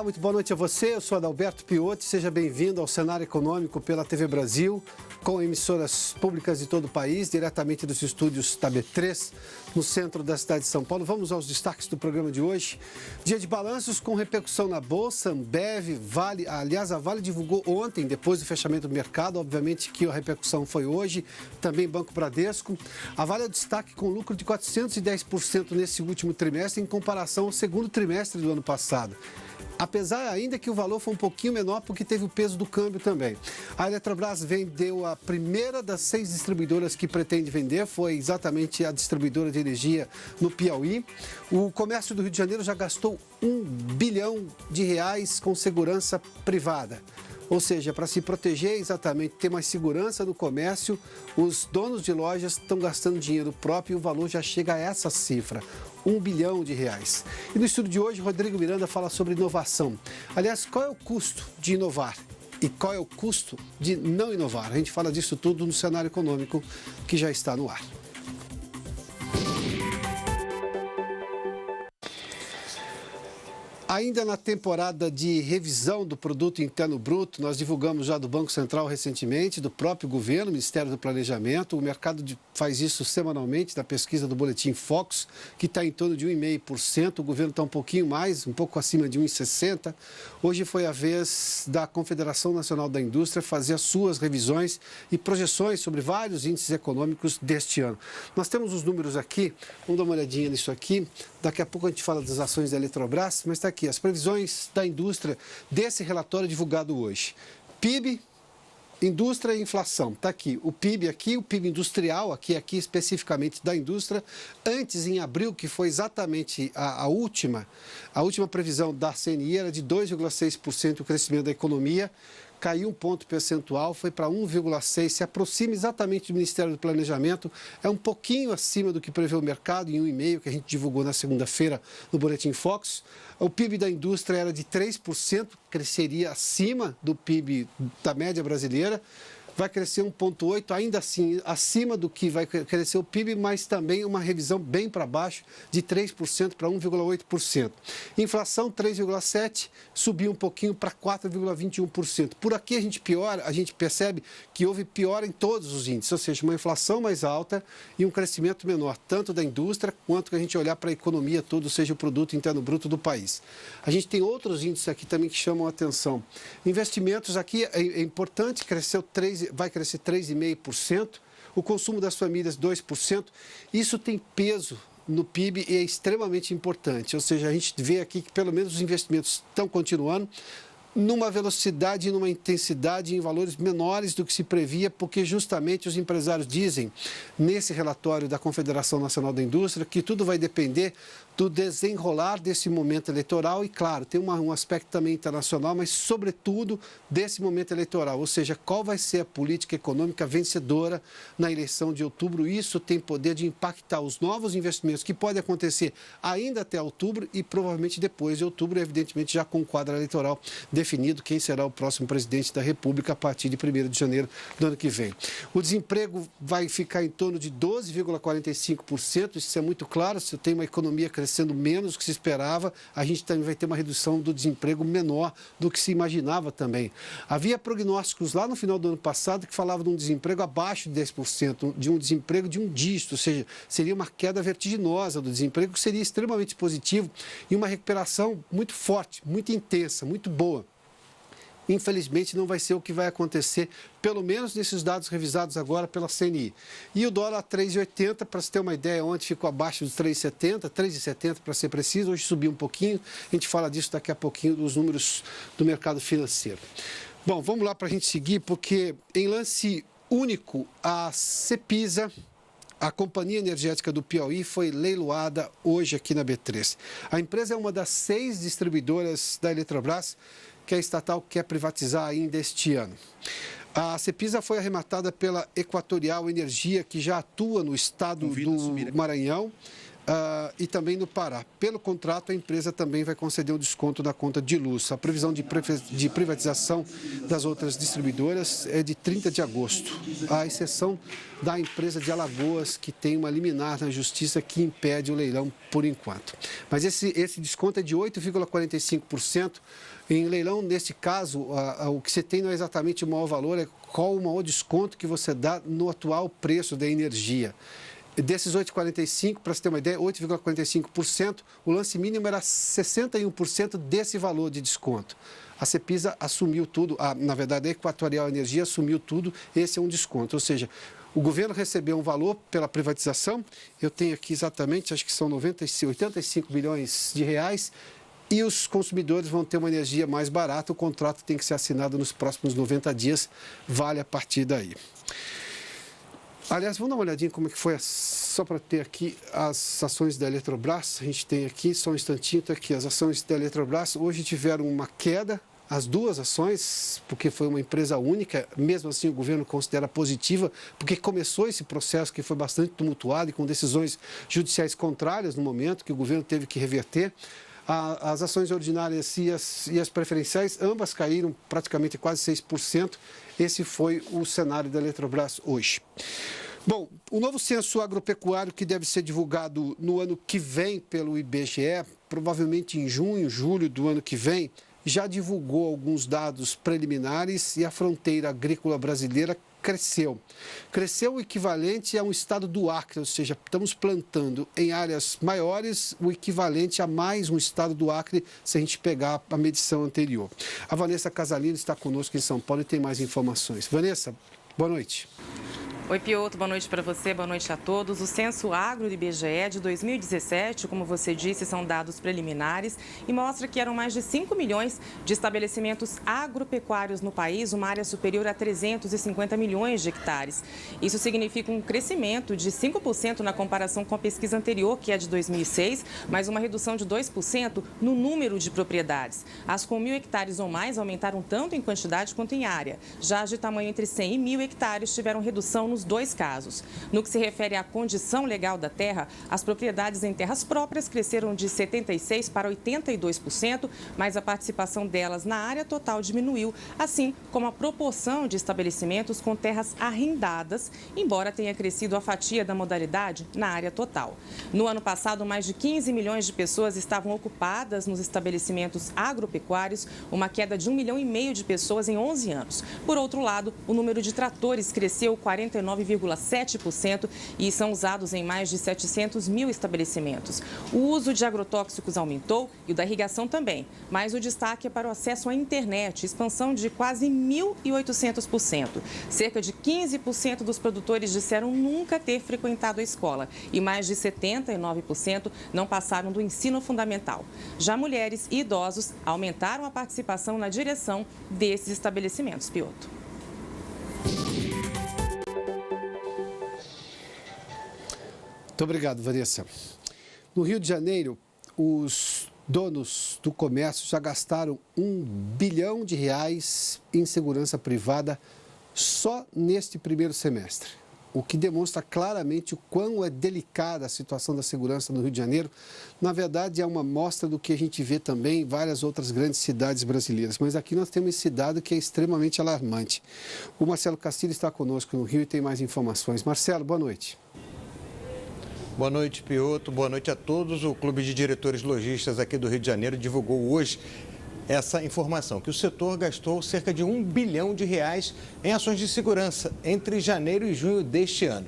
muito boa noite a você. Eu sou Adalberto Piotti. Seja bem-vindo ao Cenário Econômico pela TV Brasil, com emissoras públicas de todo o país, diretamente dos estúdios da B3, no centro da cidade de São Paulo. Vamos aos destaques do programa de hoje. Dia de balanços com repercussão na Bolsa, Ambev, Vale. Aliás, a Vale divulgou ontem, depois do fechamento do mercado, obviamente que a repercussão foi hoje. Também Banco Bradesco. A Vale é destaque com lucro de 410% nesse último trimestre, em comparação ao segundo trimestre do ano passado. Apesar ainda que o valor foi um pouquinho menor, porque teve o peso do câmbio também. A Eletrobras vendeu a primeira das 6 distribuidoras que pretende vender, foi exatamente a distribuidora de energia no Piauí. O comércio do Rio de Janeiro já gastou R$ 1 bilhão com segurança privada. Ou seja, para se proteger exatamente, ter mais segurança no comércio, os donos de lojas estão gastando dinheiro próprio e o valor já chega a essa cifra, R$ 1 bilhão. E no estudo de hoje, Rodrigo Miranda fala sobre inovação. Aliás, qual é o custo de inovar? E qual é o custo de não inovar? A gente fala disso tudo no Cenário Econômico que já está no ar. Ainda na temporada de revisão do Produto Interno Bruto, nós divulgamos já do Banco Central recentemente, do próprio governo, Ministério do Planejamento. O mercado faz isso semanalmente, da pesquisa do Boletim Focus, que está em torno de 1,5%. O governo está um pouquinho mais, um pouco acima de 1,60%. Hoje foi a vez da Confederação Nacional da Indústria fazer as suas revisões e projeções sobre vários índices econômicos deste ano. Nós temos os números aqui, vamos dar uma olhadinha nisso aqui. Daqui a pouco a gente fala das ações da Eletrobras, mas está aqui as previsões da indústria desse relatório divulgado hoje. PIB, indústria e inflação. Está aqui o PIB aqui, o PIB industrial, aqui especificamente da indústria. Antes, em abril, que foi exatamente a última previsão da CNI, era de 2,6% o crescimento da economia. Caiu um ponto percentual, foi para 1,6%, se aproxima exatamente do Ministério do Planejamento, é um pouquinho acima do que prevê o mercado, em 1,5%, que a gente divulgou na segunda-feira no Boletim Focus. O PIB da indústria era de 3%, cresceria acima do PIB da média brasileira. Vai crescer 1,8%, ainda assim acima do que vai crescer o PIB, mas também uma revisão bem para baixo, de 3% para 1,8%. Inflação 3,7%, subiu um pouquinho para 4,21%. Por aqui a gente percebe que houve piora em todos os índices, ou seja, uma inflação mais alta e um crescimento menor, tanto da indústria quanto que a gente olhar para a economia toda, ou seja, o produto interno bruto do país. A gente tem outros índices aqui também que chamam a atenção. Investimentos aqui é importante, vai crescer 3,5%, o consumo das famílias 2%. Isso tem peso no PIB e é extremamente importante. Ou seja, a gente vê aqui que pelo menos os investimentos estão continuando numa velocidade e numa intensidade em valores menores do que se previa, porque justamente os empresários dizem, nesse relatório da Confederação Nacional da Indústria, que tudo vai depender do desenrolar desse momento eleitoral e, claro, tem um aspecto também internacional, mas, sobretudo, desse momento eleitoral, ou seja, qual vai ser a política econômica vencedora na eleição de outubro. Isso tem poder de impactar os novos investimentos que podem acontecer ainda até outubro e provavelmente depois de outubro, evidentemente já com o quadro eleitoral definido quem será o próximo presidente da República a partir de 1º de janeiro do ano que vem. O desemprego vai ficar em torno de 12,45%, isso é muito claro. Se tem uma economia crescendo menos do que se esperava, a gente também vai ter uma redução do desemprego menor do que se imaginava também. Havia prognósticos lá no final do ano passado que falavam de um desemprego abaixo de 10%, de um desemprego de um dígito, ou seja, seria uma queda vertiginosa do desemprego, que seria extremamente positivo e uma recuperação muito forte, muito intensa, muito boa. Infelizmente, não vai ser o que vai acontecer, pelo menos nesses dados revisados agora pela CNI. E o dólar a 3,80, para se ter uma ideia, ontem ficou abaixo dos 3,70 para ser preciso, hoje subiu um pouquinho. A gente fala disso daqui a pouquinho, dos números do mercado financeiro. Bom, vamos lá para a gente seguir, porque em lance único, a Cepisa, a Companhia Energética do Piauí, foi leiloada hoje aqui na B3. A empresa é uma das 6 distribuidoras da Eletrobras que a estatal quer privatizar ainda este ano. A Cepisa foi arrematada pela Equatorial Energia, que já atua no estado do Maranhão. e também no Pará. Pelo contrato, a empresa também vai conceder um desconto na conta de luz. A previsão de privatização das outras distribuidoras é de 30 de agosto, à exceção da empresa de Alagoas, que tem uma liminar na justiça que impede o leilão por enquanto. Mas esse desconto é de 8,45%. Em leilão, neste caso, o que você tem não é exatamente o maior valor, é qual o maior desconto que você dá no atual preço da energia. Desses 8,45%, para você ter uma ideia, 8,45%, o lance mínimo era 61% desse valor de desconto. A Cepisa assumiu tudo, na verdade a Equatorial Energia assumiu tudo, esse é um desconto. Ou seja, o governo recebeu um valor pela privatização, eu tenho aqui exatamente, acho que são 85 milhões de reais, e os consumidores vão ter uma energia mais barata, o contrato tem que ser assinado nos próximos 90 dias, vale a partir daí. Aliás, vamos dar uma olhadinha como é que foi, só para ter aqui as ações da Eletrobras. A gente tem aqui, só um instantinho, está aqui, as ações da Eletrobras hoje tiveram uma queda, as duas ações, porque foi uma empresa única, mesmo assim o governo considera positiva, porque começou esse processo que foi bastante tumultuado e com decisões judiciais contrárias no momento, que o governo teve que reverter. As ações ordinárias e as preferenciais, ambas caíram praticamente quase 6%. Esse foi o cenário da Eletrobras hoje. Bom, o novo censo agropecuário que deve ser divulgado no ano que vem pelo IBGE, provavelmente em junho, julho do ano que vem, já divulgou alguns dados preliminares e a fronteira agrícola brasileira cresceu. Cresceu o equivalente a um estado do Acre, ou seja, estamos plantando em áreas maiores o equivalente a mais um estado do Acre, se a gente pegar a medição anterior. A Vanessa Casalino está conosco em São Paulo e tem mais informações. Vanessa, boa noite. Oi, Piotr, boa noite para você, boa noite a todos. O Censo Agro do IBGE de 2017, como você disse, são dados preliminares e mostra que eram mais de 5 milhões de estabelecimentos agropecuários no país, uma área superior a 350 milhões de hectares. Isso significa um crescimento de 5% na comparação com a pesquisa anterior, que é de 2006, mas uma redução de 2% no número de propriedades. As com 1.000 hectares ou mais aumentaram tanto em quantidade quanto em área. Já as de tamanho entre 100 e 1.000 hectares tiveram redução nos dois casos. No que se refere à condição legal da terra, as propriedades em terras próprias cresceram de 76% para 82%, mas a participação delas na área total diminuiu, assim como a proporção de estabelecimentos com terras arrendadas, embora tenha crescido a fatia da modalidade na área total. No ano passado, mais de 15 milhões de pessoas estavam ocupadas nos estabelecimentos agropecuários, uma queda de 1,5 milhão de pessoas em 11 anos. Por outro lado, o número de tratores cresceu 49,7% e são usados em mais de 700 mil estabelecimentos. O uso de agrotóxicos aumentou e o da irrigação também, mas o destaque é para o acesso à internet, expansão de quase 1.800%. Cerca de 15% dos produtores disseram nunca ter frequentado a escola e mais de 79% não passaram do ensino fundamental. Já mulheres e idosos aumentaram a participação na direção desses estabelecimentos. Piotr. Muito obrigado, Vanessa. No Rio de Janeiro, os donos do comércio já gastaram R$1 bilhão em segurança privada só neste primeiro semestre, o que demonstra claramente o quão é delicada a situação da segurança no Rio de Janeiro. Na verdade, é uma amostra do que a gente vê também em várias outras grandes cidades brasileiras, mas aqui nós temos esse dado que é extremamente alarmante. O Marcelo Castilho está conosco no Rio e tem mais informações. Marcelo, boa noite. Boa noite, Piotr. Boa noite a todos. O Clube de Diretores Lojistas aqui do Rio de Janeiro divulgou hoje essa informação, que o setor gastou cerca de R$1 bilhão em ações de segurança entre janeiro e junho deste ano.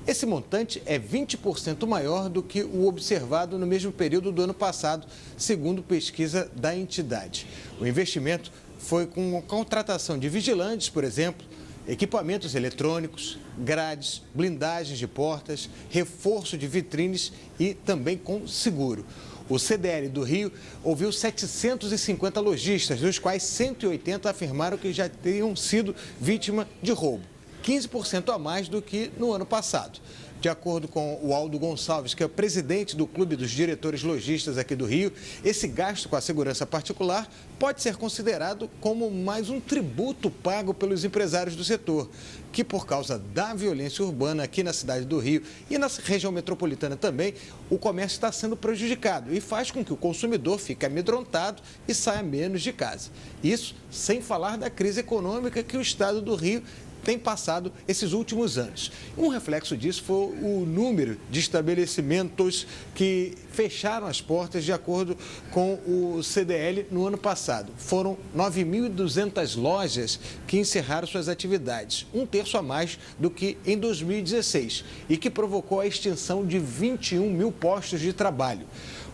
Esse montante é 20% maior do que o observado no mesmo período do ano passado, segundo pesquisa da entidade. O investimento foi com a contratação de vigilantes, por exemplo, equipamentos eletrônicos, grades, blindagens de portas, reforço de vitrines e também com seguro. O CDL do Rio ouviu 750 lojistas, dos quais 180 afirmaram que já teriam sido vítima de roubo. 15% a mais do que no ano passado. De acordo com o Aldo Gonçalves, que é o presidente do Clube dos Diretores Lojistas aqui do Rio, esse gasto com a segurança particular pode ser considerado como mais um tributo pago pelos empresários do setor, que por causa da violência urbana aqui na cidade do Rio e na região metropolitana também, o comércio está sendo prejudicado e faz com que o consumidor fique amedrontado e saia menos de casa. Isso sem falar da crise econômica que o estado do Rio tem passado esses últimos anos. Um reflexo disso foi o número de estabelecimentos que fecharam as portas de acordo com o CDL no ano passado. Foram 9.200 lojas que encerraram suas atividades, um terço a mais do que em 2016, e que provocou a extinção de 21 mil postos de trabalho.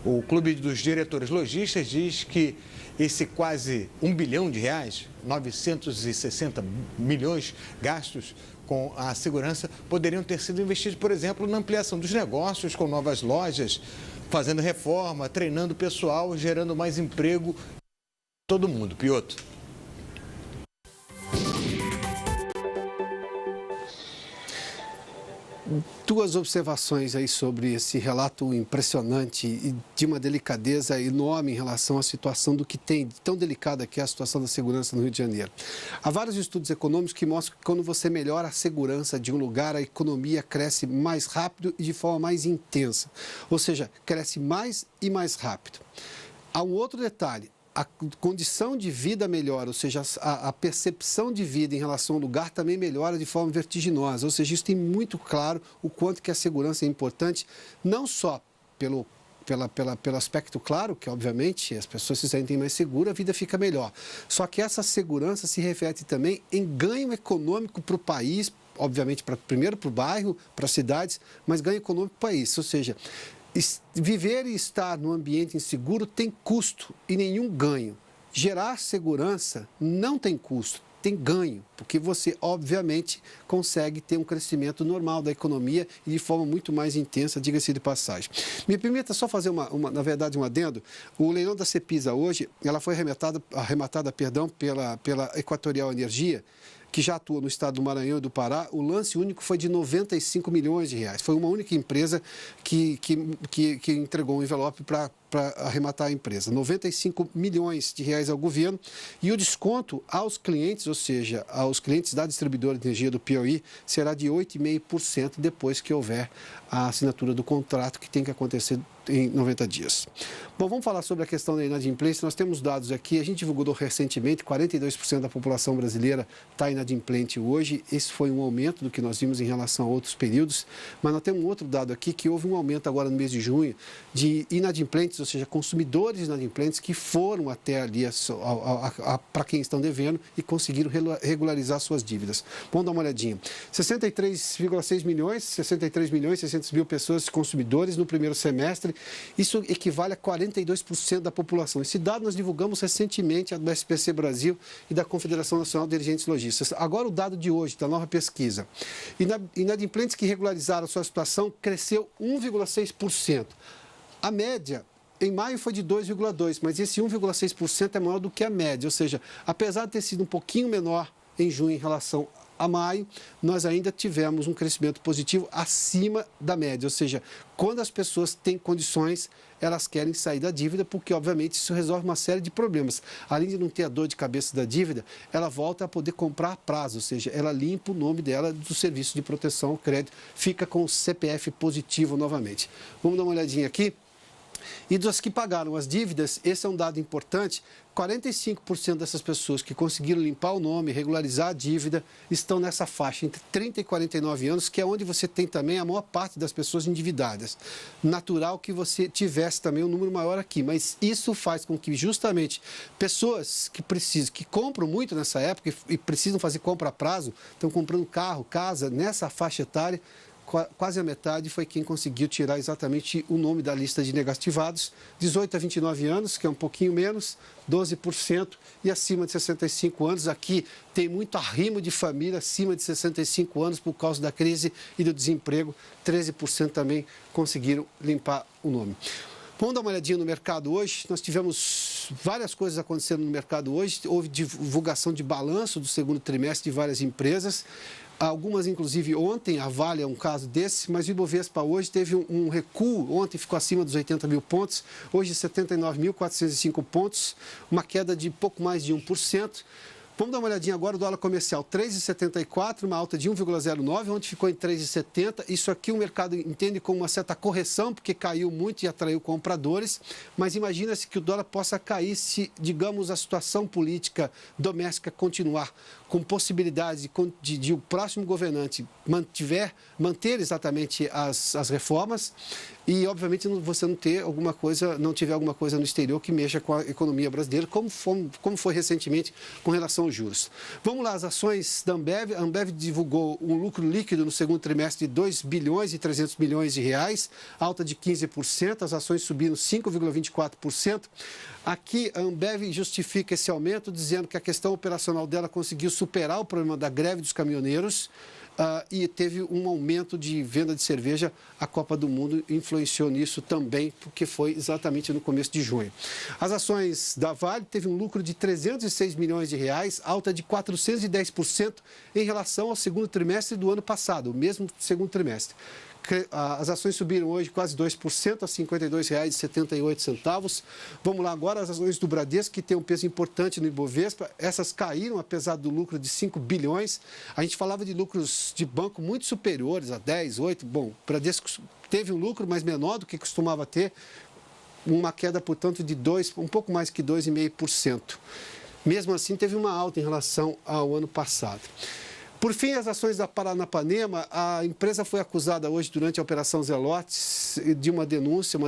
O Clube dos Diretores Lojistas diz que esse quase R$1 bilhão, 960 milhões gastos com a segurança, poderiam ter sido investidos, por exemplo, na ampliação dos negócios com novas lojas, fazendo reforma, treinando o pessoal, gerando mais emprego. Todo mundo. Piotr. Duas observações aí sobre esse relato impressionante e de uma delicadeza enorme em relação à situação do que tem, tão delicada que é a situação da segurança no Rio de Janeiro. Há vários estudos econômicos que mostram que quando você melhora a segurança de um lugar, a economia cresce mais rápido e de forma mais intensa, ou seja, cresce mais e mais rápido. Há um outro detalhe. A condição de vida melhora, ou seja, a percepção de vida em relação ao lugar também melhora de forma vertiginosa. Ou seja, isso tem muito claro o quanto que a segurança é importante, não só pelo aspecto claro, que obviamente as pessoas se sentem mais seguras, a vida fica melhor. Só que essa segurança se reflete também em ganho econômico para o país, obviamente primeiro para o bairro, para as cidades, mas ganho econômico para o país. Ou seja, viver e estar num ambiente inseguro tem custo e nenhum ganho. Gerar segurança não tem custo, tem ganho, porque você, obviamente, consegue ter um crescimento normal da economia e de forma muito mais intensa, diga-se de passagem. Me permita só fazer, na verdade, um adendo. O leilão da Cepisa hoje, ela foi arrematada pela Equatorial Energia, que já atua no estado do Maranhão e do Pará. O lance único foi de R$95 milhões. Foi uma única empresa que entregou um envelope para arrematar a empresa. R$95 milhões ao governo e o desconto aos clientes, ou seja, aos clientes da distribuidora de energia do Piauí, será de 8,5% depois que houver a assinatura do contrato, que tem que acontecer em 90 dias. Bom, vamos falar sobre a questão da inadimplência. Nós temos dados aqui, a gente divulgou recentemente, 42% da população brasileira está inadimplente hoje. Esse foi um aumento do que nós vimos em relação a outros períodos, mas nós temos um outro dado aqui, que houve um aumento agora no mês de junho de inadimplentes, ou seja, consumidores inadimplentes que foram até ali para quem estão devendo e conseguiram regularizar suas dívidas. Vamos dar uma olhadinha. 63,6 milhões, 600 mil pessoas consumidores no primeiro semestre. Isso equivale a 42% da população. Esse dado nós divulgamos recentemente do SPC Brasil e da Confederação Nacional de Dirigentes Lojistas. Agora o dado de hoje, da nova pesquisa. Inadimplentes que regularizaram sua situação cresceu 1,6%. A média em maio foi de 2,2%, mas esse 1,6% é maior do que a média. Ou seja, apesar de ter sido um pouquinho menor em junho em relação a maio, nós ainda tivemos um crescimento positivo acima da média. Ou seja, quando as pessoas têm condições, elas querem sair da dívida, porque, obviamente, isso resolve uma série de problemas. Além de não ter a dor de cabeça da dívida, ela volta a poder comprar a prazo, ou seja, ela limpa o nome dela do serviço de proteção ao crédito, fica com o CPF positivo novamente. Vamos dar uma olhadinha aqui. E dos que pagaram as dívidas, esse é um dado importante, 45% dessas pessoas que conseguiram limpar o nome, regularizar a dívida, estão nessa faixa entre 30 e 49 anos, que é onde você tem também a maior parte das pessoas endividadas. Natural que você tivesse também um número maior aqui, mas isso faz com que justamente pessoas que compram muito nessa época e precisam fazer compra a prazo, estão comprando carro, casa, nessa faixa etária, quase a metade foi quem conseguiu tirar exatamente o nome da lista de negativados. 18 a 29 anos, que é um pouquinho menos, 12%, e acima de 65 anos. Aqui tem muito arrimo de família acima de 65 anos por causa da crise e do desemprego. 13% também conseguiram limpar o nome. Vamos dar uma olhadinha no mercado hoje. Nós tivemos várias coisas acontecendo no mercado hoje. Houve divulgação de balanço do segundo trimestre de várias empresas. Algumas, inclusive, ontem, a Vale é um caso desse, mas o Ibovespa hoje teve um recuo, ontem ficou acima dos 80 mil pontos, hoje 79.405 pontos, uma queda de pouco mais de 1%. Vamos dar uma olhadinha agora, o dólar comercial 3,74, uma alta de 1,09, ontem ficou em 3,70. Isso aqui o mercado entende como uma certa correção, porque caiu muito e atraiu compradores, mas imagina-se que o dólar possa cair se, digamos, a situação política doméstica continuar com possibilidade de o próximo governante manter exatamente as reformas e, obviamente, você não tiver alguma coisa no exterior que mexa com a economia brasileira, como foi recentemente com relação aos juros. Vamos lá, as ações da Ambev. A Ambev divulgou um lucro líquido no segundo trimestre de 2 bilhões e 300 milhões de reais, alta de 15%, as ações subiram 5,24%. Aqui, a Ambev justifica esse aumento dizendo que a questão operacional dela conseguiu superar o problema da greve dos caminhoneiros e teve um aumento de venda de cerveja. A Copa do Mundo influenciou nisso também, porque foi exatamente no começo de junho. As ações da Vale teve um lucro de 306 milhões de reais, alta de 410% em relação ao segundo trimestre do ano passado, o mesmo segundo trimestre. As ações subiram hoje quase 2%, a R$ 52,78. Vamos lá agora, as ações do Bradesco, que tem um peso importante no Ibovespa, essas caíram apesar do lucro de 5 bilhões. A gente falava de lucros de banco muito superiores, a 10, 8. Bom, o Bradesco teve um lucro mais menor do que costumava ter, uma queda, portanto, de um pouco mais que 2,5%. Mesmo assim, teve uma alta em relação ao ano passado. Por fim, as ações da Paranapanema, a empresa foi acusada hoje, durante a Operação Zelotes, de uma denúncia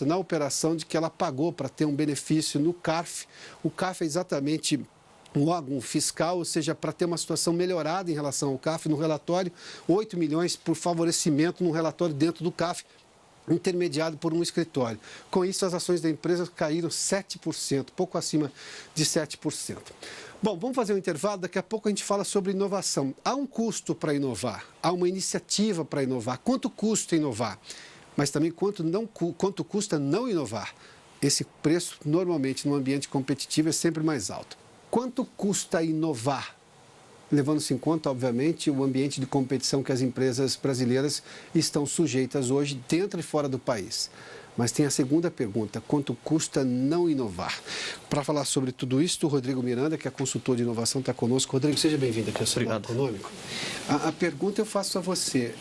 na operação de que ela pagou para ter um benefício no CARF. O CARF é exatamente um órgão fiscal, ou seja, para ter uma situação melhorada em relação ao CARF. No relatório, 8 milhões por favorecimento no relatório dentro do CARF, intermediado por um escritório. Com isso, as ações da empresa caíram 7%, pouco acima de 7%. Bom, vamos fazer um intervalo, daqui a pouco a gente fala sobre inovação. Há um custo para inovar, há uma iniciativa para inovar. Quanto custa inovar? Mas também quanto custa não inovar? Esse preço, normalmente, no ambiente competitivo, é sempre mais alto. Quanto custa inovar? Levando-se em conta, obviamente, o ambiente de competição que as empresas brasileiras estão sujeitas hoje dentro e fora do país. Mas tem a segunda pergunta, quanto custa não inovar? Para falar sobre tudo isso, o Rodrigo Miranda, que é consultor de inovação, está conosco. Rodrigo, seja bem-vindo aqui ao Jornal Econômico. A pergunta eu faço a você,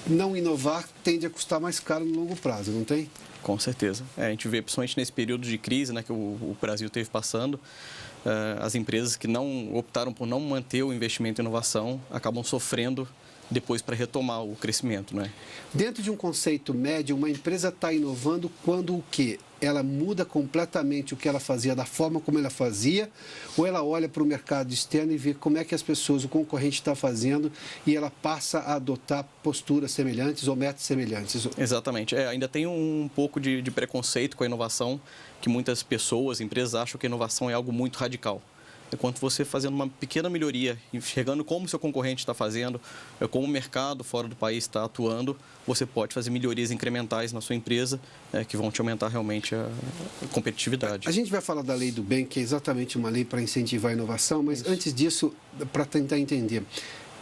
não inovar tende a custar mais caro no longo prazo, não tem? Com certeza. A gente vê, principalmente nesse período de crise, né, que o Brasil teve passando, as empresas que não optaram por não manter o investimento em inovação acabam sofrendo depois para retomar o crescimento, né? Dentro de um conceito médio, uma empresa está inovando quando o quê? Ela muda completamente o que ela fazia, da forma como ela fazia, ou ela olha para o mercado externo e vê como é que as pessoas, o concorrente está fazendo e ela passa a adotar posturas semelhantes ou métodos semelhantes? Exatamente. Ainda tem um pouco de preconceito com a inovação, que muitas pessoas, empresas acham que a inovação é algo muito radical. Enquanto você fazendo uma pequena melhoria, enxergando como o seu concorrente está fazendo, como o mercado fora do país está atuando, você pode fazer melhorias incrementais na sua empresa que vão te aumentar realmente a competitividade. A gente vai falar da Lei do Bem, que é exatamente uma lei para incentivar a inovação, mas antes disso, para tentar entender,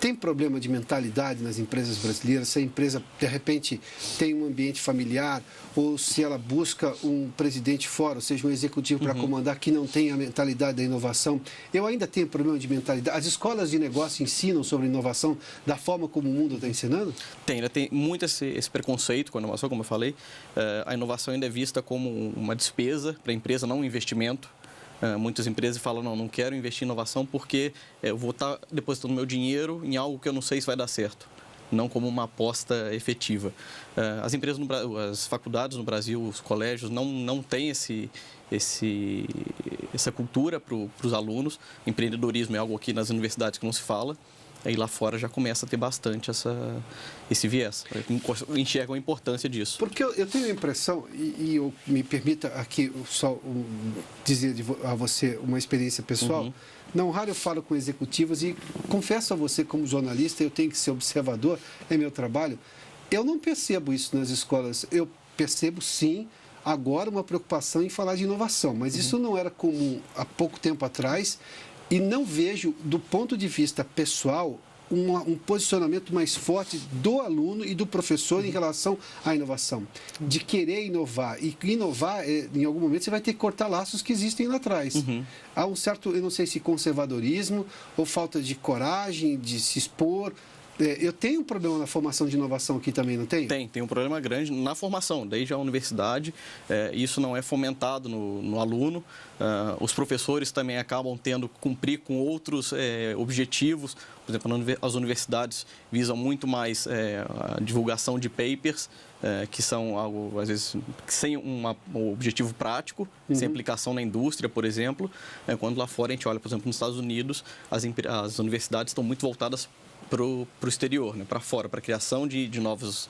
tem problema de mentalidade nas empresas brasileiras? Se a empresa, de repente, tem um ambiente familiar ou se ela busca um presidente fora, ou seja, um executivo para comandar que não tem a mentalidade da inovação, eu ainda tenho problema de mentalidade. As escolas de negócio ensinam sobre inovação da forma como o mundo está ensinando? Ainda tem muito esse preconceito com a inovação, como eu falei. A inovação ainda é vista como uma despesa para a empresa, não um investimento. Muitas empresas falam, não quero investir em inovação porque eu vou estar depositando meu dinheiro em algo que eu não sei se vai dar certo, não como uma aposta efetiva. As empresas, as faculdades no Brasil, os colégios, não têm essa cultura para os alunos. Empreendedorismo é algo aqui nas universidades que não se fala. Aí lá fora já começa a ter bastante esse viés. Enxergam a importância disso. Porque eu tenho a impressão, e eu me permita aqui só dizer a você uma experiência pessoal, não raro eu falo com executivos e confesso a você como jornalista, eu tenho que ser observador, é meu trabalho, eu não percebo isso nas escolas. Eu percebo sim agora uma preocupação em falar de inovação, mas isso não era comum há pouco tempo atrás. E não vejo, do ponto de vista pessoal, um posicionamento mais forte do aluno e do professor em relação à inovação, de querer inovar. E inovar, em algum momento, você vai ter que cortar laços que existem lá atrás. Há um certo, eu não sei se conservadorismo ou falta de coragem de se expor. Eu tenho um problema na formação de inovação aqui também, não tem? Tem um problema grande na formação, desde a universidade. Isso não é fomentado no aluno. Os professores também acabam tendo que cumprir com outros objetivos. Por exemplo, as universidades visam muito mais a divulgação de papers, que são algo, às vezes, sem um objetivo prático, sem aplicação na indústria, por exemplo. Quando lá fora a gente olha, por exemplo, nos Estados Unidos, as universidades estão muito voltadas para o exterior, né? Para fora, para a criação de novos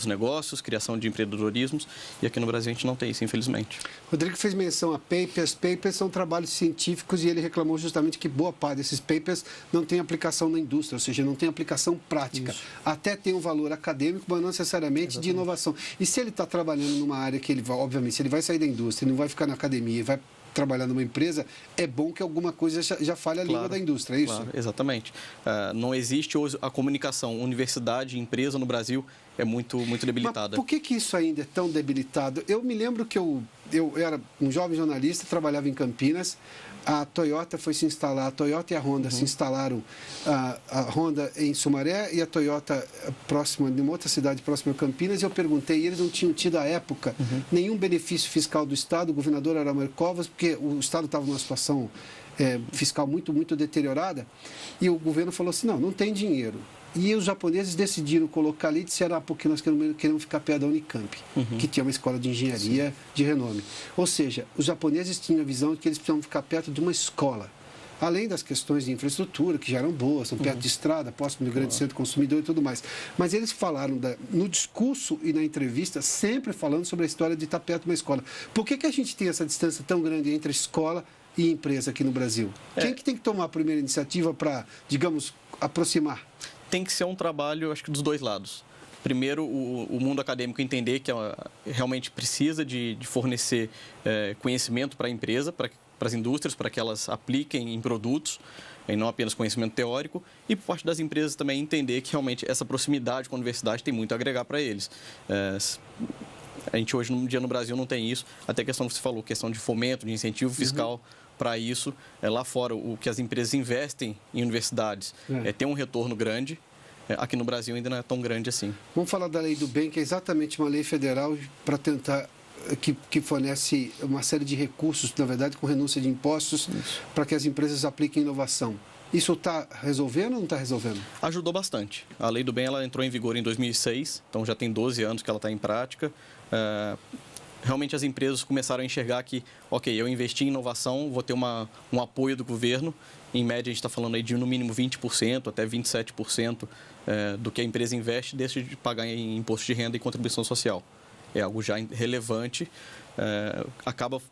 negócios, criação de empreendedorismos. E aqui no Brasil a gente não tem isso, infelizmente. Rodrigo fez menção a papers. Papers são trabalhos científicos e ele reclamou justamente que boa parte desses papers não tem aplicação na indústria, ou seja, não tem aplicação prática. Isso. Até tem um valor acadêmico, mas não necessariamente de inovação. E se ele está trabalhando numa área que ele vai, obviamente, se ele vai sair da indústria, ele não vai ficar na academia, vai trabalhar numa empresa, é bom que alguma coisa já fale a língua da indústria, é isso? Claro, exatamente. Não existe hoje a comunicação universidade e empresa no Brasil, é muito debilitada. Mas por que isso ainda é tão debilitado? Eu me lembro que eu era um jovem jornalista, trabalhava em Campinas, a Toyota foi se instalar, a Toyota e a Honda se instalaram, a Honda em Sumaré e a Toyota próxima, de uma outra cidade próxima a Campinas, e eu perguntei, e eles não tinham tido à época nenhum benefício fiscal do Estado, o governador era Mário Covas, porque o Estado estava numa situação fiscal muito deteriorada, e o governo falou assim, não tem dinheiro. E os japoneses decidiram colocar ali e disseram, porque nós queremos ficar perto da Unicamp, que tinha uma escola de engenharia de renome. Ou seja, os japoneses tinham a visão de que eles precisavam ficar perto de uma escola. Além das questões de infraestrutura, que já eram boas, estão perto de estrada, próximo do grande centro consumidor e tudo mais. Mas eles falaram no discurso e na entrevista, sempre falando sobre a história de estar perto de uma escola. Por que a gente tem essa distância tão grande entre escola e empresa aqui no Brasil? Quem que tem que tomar a primeira iniciativa para, digamos, aproximar? Tem que ser um trabalho, acho que dos dois lados. Primeiro, o mundo acadêmico entender que realmente precisa de fornecer conhecimento para a empresa, para as indústrias, para que elas apliquem em produtos, e não apenas conhecimento teórico, e por parte das empresas também entender que realmente essa proximidade com a universidade tem muito a agregar para eles. A gente hoje, num dia no Brasil, não tem isso. Até a questão que você falou, questão de fomento, de incentivo fiscal para isso. Lá fora, o que as empresas investem em universidades tem um retorno grande. Aqui no Brasil ainda não é tão grande assim. Vamos falar da Lei do Bem, que é exatamente uma lei federal para tentar que fornece uma série de recursos, na verdade, com renúncia de impostos, para que as empresas apliquem inovação. Isso está resolvendo ou não está resolvendo? Ajudou bastante. A Lei do Bem ela entrou em vigor em 2006, então já tem 12 anos que ela está em prática. Realmente as empresas começaram a enxergar que, ok, eu investi em inovação, vou ter um apoio do governo. Em média, a gente está falando aí de no mínimo 20%, até 27% do que a empresa investe, deixa de pagar em imposto de renda e contribuição social. É algo já relevante, acaba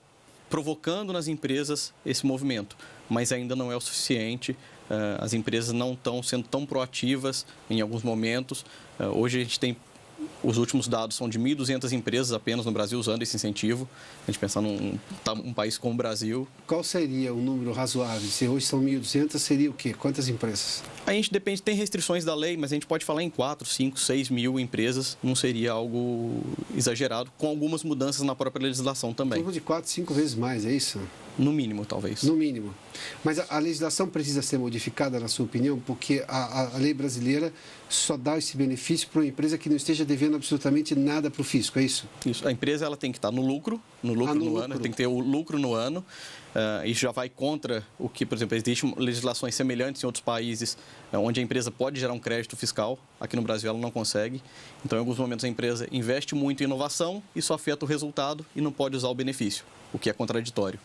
provocando nas empresas esse movimento, mas ainda não é o suficiente. As empresas não estão sendo tão proativas em alguns momentos. Hoje a gente tem, os últimos dados são de 1.200 empresas apenas no Brasil usando esse incentivo. A gente pensar num país como o Brasil. Qual seria o número razoável? Se hoje são 1.200, seria o quê? Quantas empresas? A gente depende, tem restrições da lei, mas a gente pode falar em 4, 5, 6 mil empresas. Não seria algo exagerado, com algumas mudanças na própria legislação também. De 4, 5 vezes mais, é isso? No mínimo, talvez. No mínimo. Mas a legislação precisa ser modificada, na sua opinião, porque a lei brasileira só dá esse benefício para uma empresa que não esteja devendo absolutamente nada para o fisco, é isso? Isso. A empresa ela tem que estar no lucro no ano, tem que ter o lucro no ano. Isso já vai contra o que, por exemplo, existem legislações semelhantes em outros países, onde a empresa pode gerar um crédito fiscal. Aqui no Brasil ela não consegue. Então, em alguns momentos, a empresa investe muito em inovação, isso afeta o resultado e não pode usar o benefício, o que é contraditório.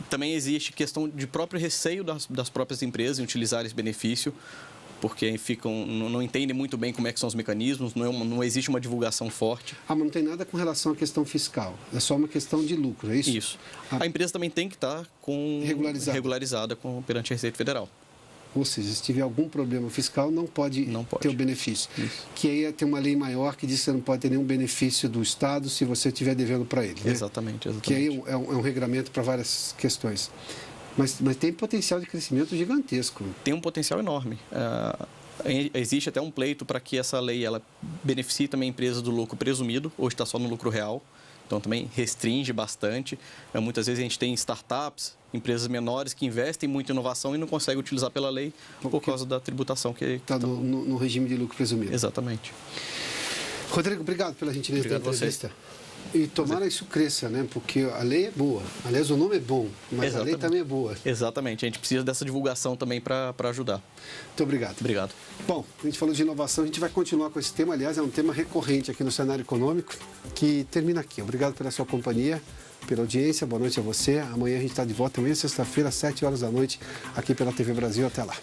Também existe questão de próprio receio das próprias empresas em utilizar esse benefício, porque não entendem muito bem como é que são os mecanismos, não existe uma divulgação forte. Mas não tem nada com relação à questão fiscal, é só uma questão de lucro, é isso? Isso. A empresa também tem que estar regularizada perante a Receita Federal. Ou seja, se tiver algum problema fiscal, não pode ter o benefício. Isso. Que aí tem uma lei maior que diz que você não pode ter nenhum benefício do Estado se você estiver devendo para ele. Né? Exatamente. Que aí é um regramento para várias questões. Mas tem potencial de crescimento gigantesco. Tem um potencial enorme. Existe até um pleito para que essa lei ela beneficie também empresas do lucro presumido, hoje está só no lucro real, então também restringe bastante. Muitas vezes a gente tem startups, empresas menores que investem muito em inovação e não conseguem utilizar pela lei por causa da tributação que está no regime de lucro presumido. Exatamente. Rodrigo, obrigado pela gentileza da entrevista. E tomara isso cresça, né? Porque a lei é boa. Aliás, o nome é bom, mas exatamente. A lei também é boa. Exatamente. A gente precisa dessa divulgação também para ajudar. Muito obrigado. Obrigado. Bom, a gente falou de inovação, a gente vai continuar com esse tema. Aliás, é um tema recorrente aqui no cenário econômico, que termina aqui. Obrigado pela sua companhia, pela audiência. Boa noite a você. Amanhã a gente está de volta. Amanhã, sexta-feira, às 7 horas da noite, aqui pela TV Brasil. Até lá.